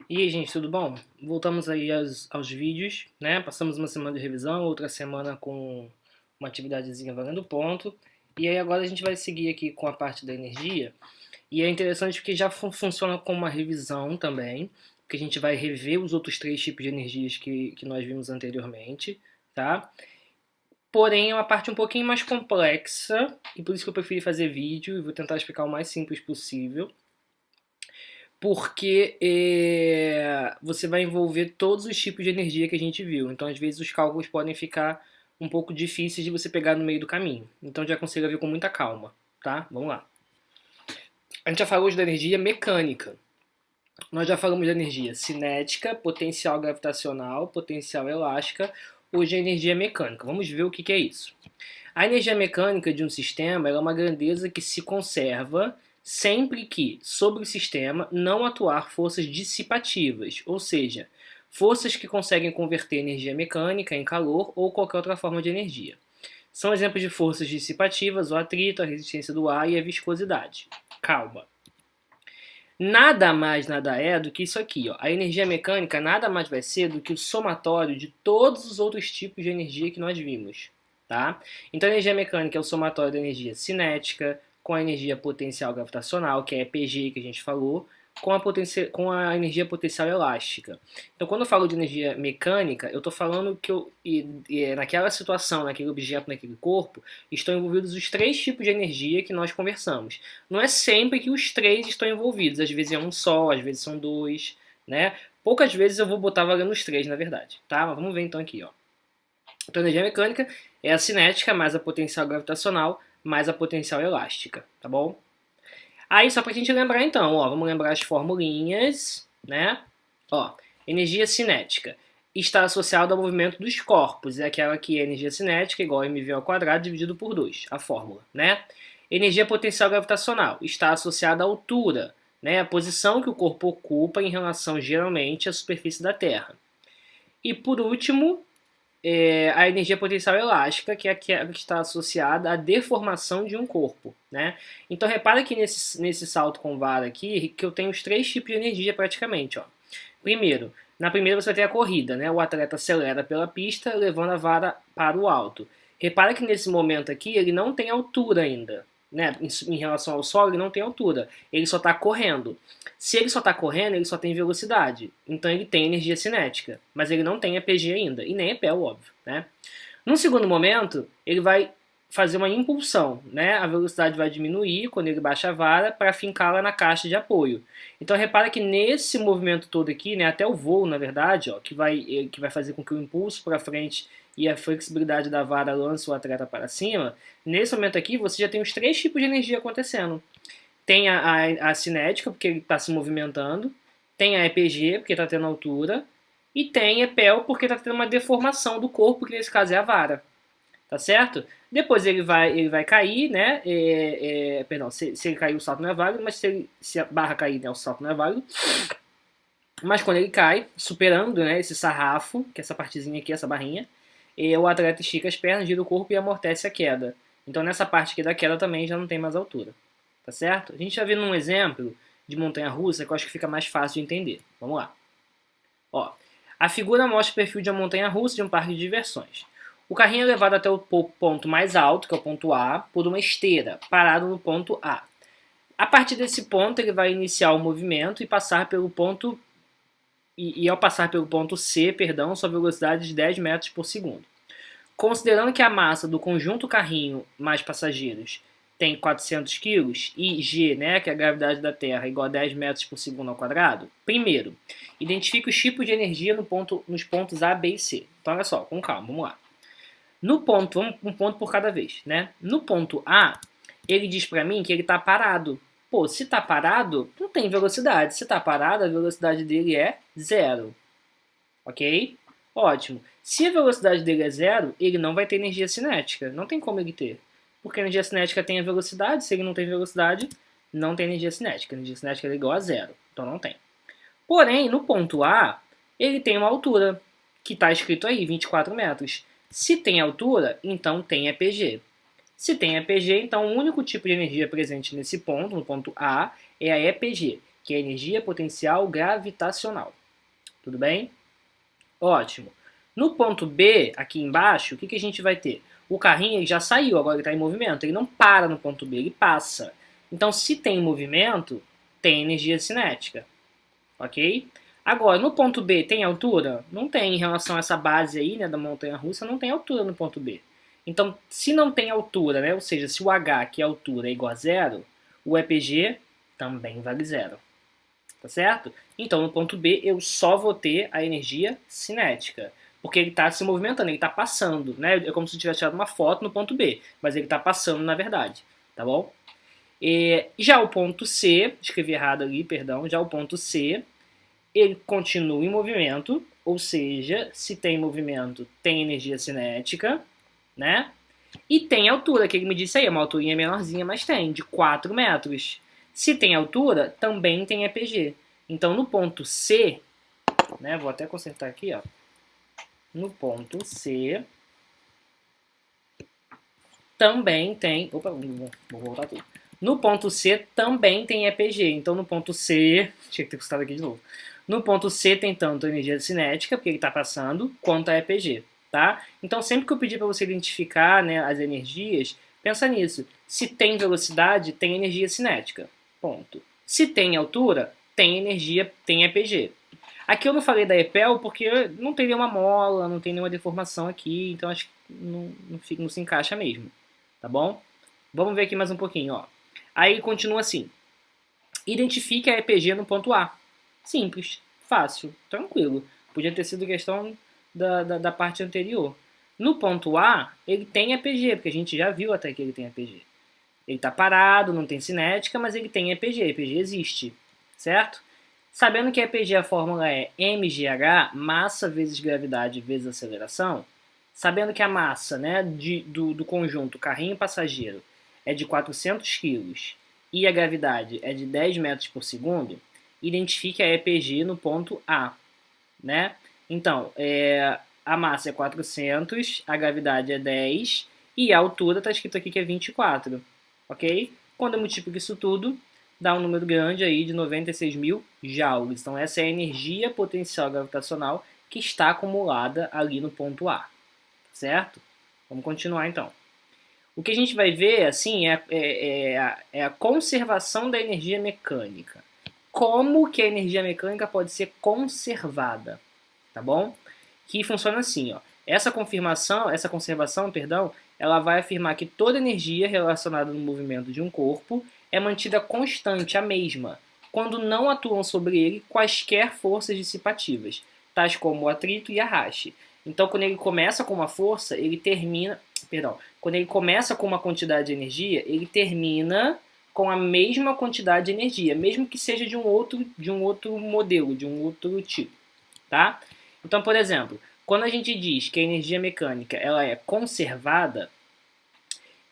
E aí, gente, tudo bom? Voltamos aí aos vídeos, né? Passamos uma semana de revisão, outra semana com uma atividadezinha valendo ponto. E aí agora a gente vai seguir aqui com a parte da energia. E é interessante porque já funciona como uma revisão também, porque a gente vai rever os outros três tipos de energias que nós vimos anteriormente, tá? Porém, é uma parte um pouquinho mais complexa, e por isso que eu preferi fazer vídeo, e vou tentar explicar o mais simples possível porque você vai envolver todos os tipos de energia que a gente viu. Então, às vezes, os cálculos podem ficar um pouco difíceis de você pegar no meio do caminho. Então, já aconselho a ver com muita calma, tá? Vamos lá. A gente já falou hoje da energia mecânica. Nós já falamos da energia cinética, potencial gravitacional, potencial elástica. Hoje é energia mecânica. Vamos ver o que é isso. A energia mecânica de um sistema é uma grandeza que se conserva sempre que, sobre o sistema, não atuar forças dissipativas, ou seja, forças que conseguem converter energia mecânica em calor ou qualquer outra forma de energia. São exemplos de forças dissipativas o atrito, a resistência do ar e a viscosidade. Calma. Nada mais nada é do que isso aqui. Ó. A energia mecânica nada mais vai ser do que o somatório de todos os outros tipos de energia que nós vimos. Tá? Então a energia mecânica é o somatório da energia cinética, com a energia potencial gravitacional, que é EPG que a gente falou, com a energia potencial elástica. Então quando eu falo de energia mecânica, eu estou falando que naquela situação, naquele objeto, naquele corpo, estão envolvidos os três tipos de energia que nós conversamos. Não é sempre que os três estão envolvidos, às vezes é um só, às vezes são dois, né? Poucas vezes eu vou botar valendo os três, na verdade, tá? Mas vamos ver então aqui, ó. Então, a energia mecânica é a cinética mais a potencial gravitacional mais a potencial elástica, tá bom? Aí, só pra gente lembrar então, ó, vamos lembrar as formulinhas, né? Ó, energia cinética está associada ao movimento dos corpos, é aquela que é energia cinética igual a mv ao quadrado dividido por 2, a fórmula, né? Energia potencial gravitacional está associada à altura, né? A posição que o corpo ocupa em relação geralmente à superfície da Terra. E por último, a energia potencial elástica, que é aquela que está associada à deformação de um corpo, né? Então repara que nesse salto com vara aqui, que eu tenho os três tipos de energia praticamente, ó. Primeiro, na primeira você vai ter a corrida, né? O atleta acelera pela pista, levando a vara para o alto. Repara que nesse momento aqui ele não tem altura ainda, né? Em relação ao solo, ele não tem altura. Ele só está correndo. Se ele só está correndo, ele só tem velocidade. Então ele tem energia cinética, mas ele não tem EPG ainda, e nem EPEL, óbvio, né? Num segundo momento, ele vai fazer uma impulsão, né? A velocidade vai diminuir quando ele baixa a vara para fincá-la na caixa de apoio. Então repara que nesse movimento todo aqui, né, até o voo, na verdade, ó, que vai fazer com que o impulso para frente e a flexibilidade da vara lance o atleta para cima, nesse momento aqui você já tem os três tipos de energia acontecendo. Tem a cinética, porque ele está se movimentando, tem a EPG, porque está tendo altura, e tem EPEL, porque está tendo uma deformação do corpo, que nesse caso é a vara. Tá certo? Depois ele vai cair, né? Perdão, se ele cair, o salto não é válido, mas se a barra cair, né, o salto não é válido. Mas quando ele cai, superando, né, esse sarrafo, que é essa partezinha aqui, essa barrinha, o atleta estica as pernas, gira o corpo e amortece a queda. Então nessa parte aqui da queda também já não tem mais altura. Tá certo? A gente já viu num exemplo de montanha-russa que eu acho que fica mais fácil de entender. Vamos lá. Ó, a figura mostra o perfil de uma montanha-russa de um parque de diversões. O carrinho é levado até o ponto mais alto, que é o ponto A, por uma esteira, parado no ponto A. A partir desse ponto, ele vai iniciar o movimento e passar pelo ponto ao passar pelo ponto C, perdão, sua velocidade é de 10 metros por segundo. Considerando que a massa do conjunto carrinho mais passageiros tem 400 kg e G, né, que é a gravidade da Terra, é igual a 10 metros por segundo ao quadrado, primeiro, identifique os tipos de energia nos pontos A, B e C. Então, olha só, com calma, vamos lá. No ponto, vamos um ponto por cada vez, né? No ponto A, ele diz para mim que ele está parado. Pô, se está parado, não tem velocidade. Se está parado, a velocidade dele é zero. Ok? Ótimo. Se a velocidade dele é zero, ele não vai ter energia cinética. Não tem como ele ter. Porque a energia cinética tem a velocidade. Se ele não tem velocidade, não tem energia cinética. A energia cinética é igual a zero. Então não tem. Porém, no ponto A, ele tem uma altura, que está escrito aí, 24 metros. Se tem altura, então tem EPG. Se tem EPG, então o único tipo de energia presente nesse ponto, no ponto A, é a EPG, que é a energia potencial gravitacional. Tudo bem? Ótimo. No ponto B, aqui embaixo, o que a gente vai ter? O carrinho ele já saiu, agora ele está em movimento. Ele não para no ponto B, ele passa. Então, se tem movimento, tem energia cinética. Ok? Agora, no ponto B, tem altura? Não tem. Em relação a essa base aí, né, da montanha-russa, não tem altura no ponto B. Então, se não tem altura, né, ou seja, se o H, que é altura, é igual a zero, o EPG também vale zero. Tá certo? Então, no ponto B, eu só vou ter a energia cinética. Porque ele está se movimentando, ele está passando, né? É como se eu tivesse tirado uma foto no ponto B, mas ele está passando na verdade, tá bom? E já o ponto C, escrevi errado ali, perdão, já o ponto C, ele continua em movimento, ou seja, se tem movimento, tem energia cinética, né? E tem altura, que ele me disse aí, uma alturinha menorzinha, mas tem, de 4 metros. Se tem altura, também tem EPG. Então, no ponto C, né, vou até consertar aqui, ó. No ponto C, também tem... Opa, vou voltar tudo. No ponto C, também tem EPG. Então, no ponto C... Tinha que ter custado aqui de novo. No ponto C tem tanto a energia cinética, porque ele está passando, quanto a EPG. Tá? Então, sempre que eu pedir para você identificar, né, as energias, pensa nisso. Se tem velocidade, tem energia cinética. Ponto. Se tem altura, tem energia, tem EPG. Aqui eu não falei da EPEL porque não tem nenhuma mola, não tem nenhuma deformação aqui, então acho que não se encaixa mesmo. Tá bom? Vamos ver aqui mais um pouquinho. Ó. Aí continua assim. Identifique a EPG no ponto A. Simples, fácil, tranquilo. Podia ter sido questão da parte anterior. No ponto A, ele tem EPG, porque a gente já viu até que ele tem EPG. Ele está parado, não tem cinética, mas ele tem EPG. EPG existe, certo? Sabendo que a EPG, a fórmula é mgh, massa vezes gravidade vezes aceleração, sabendo que a massa, né, do conjunto carrinho passageiro é de 400 kg e a gravidade é de 10 metros por segundo, identifique a EPG no ponto A, né? Então, a massa é 400, a gravidade é 10 e a altura está escrito aqui que é 24, ok? Quando eu multiplico isso tudo, dá um número grande aí de 96 mil joules. Então, essa é a energia potencial gravitacional que está acumulada ali no ponto A, certo? Vamos continuar então. O que a gente vai ver assim é a conservação da energia mecânica. Como que a energia mecânica pode ser conservada, tá bom? Que funciona assim, ó. Essa conservação, perdão, ela vai afirmar que toda energia relacionada no movimento de um corpo é mantida constante, a mesma, quando não atuam sobre ele quaisquer forças dissipativas, tais como o atrito e arraste. Então, quando ele começa com uma força, ele termina... Perdão. Quando ele começa com uma quantidade de energia, ele termina com a mesma quantidade de energia, mesmo que seja de um outro modelo, de um outro tipo, tá? Então, por exemplo, quando a gente diz que a energia mecânica ela é conservada,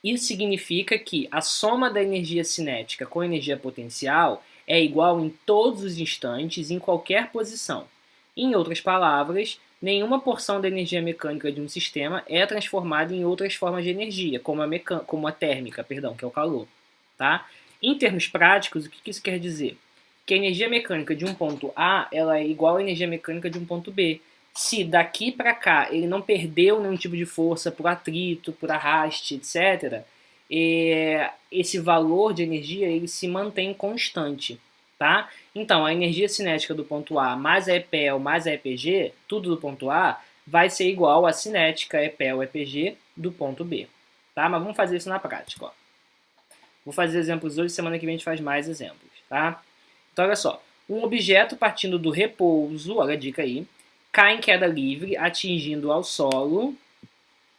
isso significa que a soma da energia cinética com a energia potencial é igual em todos os instantes, em qualquer posição. Em outras palavras, nenhuma porção da energia mecânica de um sistema é transformada em outras formas de energia, como a térmica, perdão, que é o calor. Tá? Em termos práticos, o que isso quer dizer? Que a energia mecânica de um ponto A ela é igual à energia mecânica de um ponto B. Se daqui para cá ele não perdeu nenhum tipo de força por atrito, por arraste, etc., esse valor de energia ele se mantém constante. Tá? Então, a energia cinética do ponto A mais a EPEL mais a EPG, tudo do ponto A, vai ser igual à cinética EPEL EPG do ponto B. Tá? Mas vamos fazer isso na prática. Ó. Vou fazer exemplos hoje, semana que vem a gente faz mais exemplos. Tá? Então, olha só. Um objeto partindo do repouso, olha a dica aí, cai em queda livre, atingindo ao solo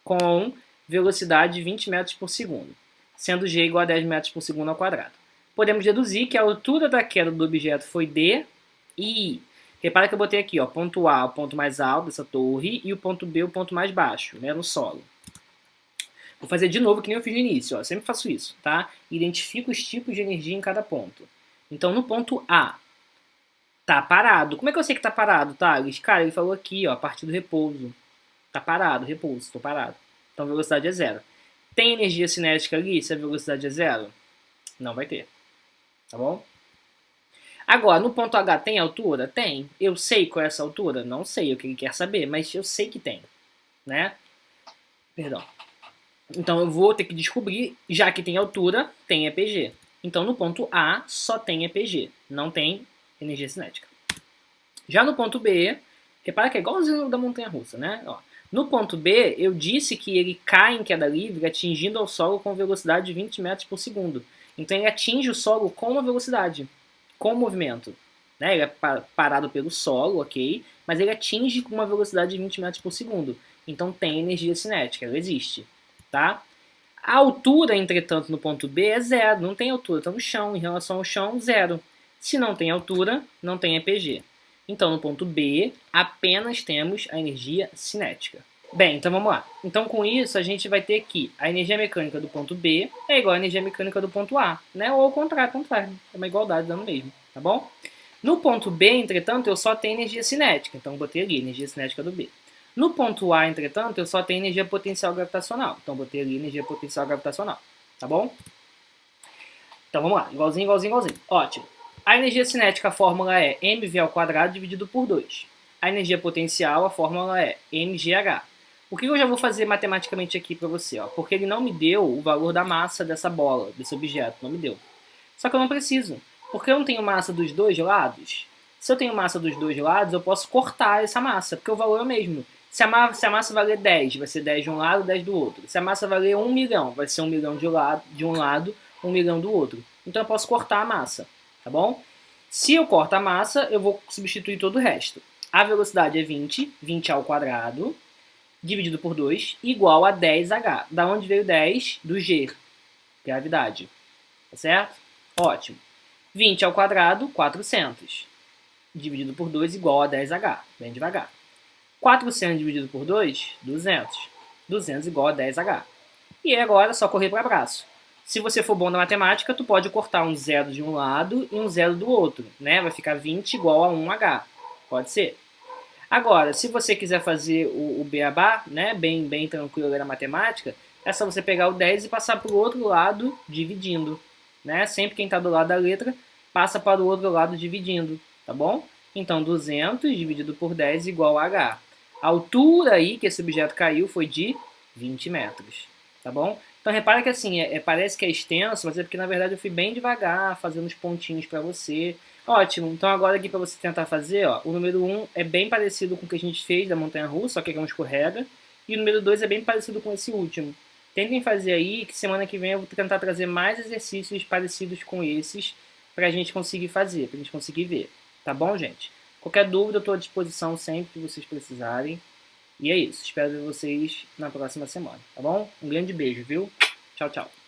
com velocidade de 20 metros por segundo, sendo g igual a 10 metros por segundo ao quadrado. Podemos deduzir que a altura da queda do objeto foi d e... Repara que eu botei aqui, ó, ponto A, o ponto mais alto dessa torre, e o ponto B, o ponto mais baixo, né, no solo. Vou fazer de novo que nem eu fiz no início, ó, eu sempre faço isso, tá? Identifico os tipos de energia em cada ponto. Então, no ponto A, tá parado. Como é que eu sei que tá parado, Thales? Cara, ele falou aqui, ó, a partir do repouso. Tá parado, repouso, tô parado. Então, a velocidade é zero. Tem energia cinética ali se a velocidade é zero? Não vai ter. Tá bom? Agora, no ponto H tem altura? Tem. Eu sei qual é essa altura? Não sei o que ele quer saber, mas eu sei que tem, né? Perdão. Então eu vou ter que descobrir, já que tem altura, tem EPG. Então no ponto A só tem EPG, não tem energia cinética. Já no ponto B, repara que é igualzinho da montanha-russa, né? Ó, no ponto B, eu disse que ele cai em queda livre atingindo ao solo com velocidade de 20 metros por segundo. Então ele atinge o solo com uma velocidade, com movimento. Né? Ele é parado pelo solo, ok? Mas ele atinge com uma velocidade de 20 metros por segundo. Então tem energia cinética, ela existe. Tá? A altura, entretanto, no ponto B é zero, não tem altura, está no chão. Em relação ao chão, zero. Se não tem altura, não tem EPG. Então, no ponto B, apenas temos a energia cinética. Bem, então vamos lá. Então, com isso, a gente vai ter que a energia mecânica do ponto B é igual à energia mecânica do ponto A, né? Ou ao contrário. É uma igualdade dando mesmo, tá bom? No ponto B, entretanto, eu só tenho energia cinética. Então, eu botei ali, energia cinética do B. No ponto A, entretanto, eu só tenho energia potencial gravitacional. Então, eu botei ali energia potencial gravitacional, tá bom? Então, vamos lá. Igualzinho, igualzinho, igualzinho. Ótimo. A energia cinética, a fórmula é mv ao quadrado dividido por 2. A energia potencial, a fórmula é mgh. O que eu já vou fazer matematicamente aqui para você? Ó? Porque ele não me deu o valor da massa dessa bola, desse objeto. Não me deu. Só que eu não preciso. Porque eu não tenho massa dos dois lados. Se eu tenho massa dos dois lados, eu posso cortar essa massa, porque o valor é o mesmo. Se a massa valer 10, vai ser 10 de um lado, 10 do outro. Se a massa valer 1 milhão, vai ser 1 milhão de um lado, 1 milhão do outro. Então eu posso cortar a massa, tá bom? Se eu corto a massa, eu vou substituir todo o resto. A velocidade é 20, 20 ao quadrado, dividido por 2, igual a 10h. Da onde veio 10? Do G, gravidade. Tá certo? Ótimo. 20 ao quadrado, 400. Dividido por 2 igual a 10h. Bem devagar. 400 dividido por 2, 200. 200 igual a 10h. E agora é só correr para braço. Se você for bom na matemática, tu pode cortar um zero de um lado e um zero do outro, né? Vai ficar 20 igual a 1h. Pode ser. Agora, se você quiser fazer o beabá, né, bem tranquilo na matemática, é só você pegar o 10 e passar para o outro lado dividindo. Né? Sempre quem está do lado da letra passa para o outro lado dividindo, tá bom? Então, 200 dividido por 10 igual a H. A altura aí que esse objeto caiu foi de 20 metros, tá bom? Então, repara que assim, parece que é extenso, mas é porque na verdade eu fui bem devagar, fazendo os pontinhos para você. Ótimo, então agora aqui para você tentar fazer, ó, o número 1 é bem parecido com o que a gente fez da montanha-russa, só que é um escorrega. E o número 2 é bem parecido com esse último. Tentem fazer aí, que semana que vem eu vou tentar trazer mais exercícios parecidos com esses pra gente conseguir fazer, pra gente conseguir ver. Tá bom, gente? Qualquer dúvida eu tô à disposição sempre que vocês precisarem. E é isso, espero ver vocês na próxima semana, tá bom? Um grande beijo, viu? Tchau, tchau.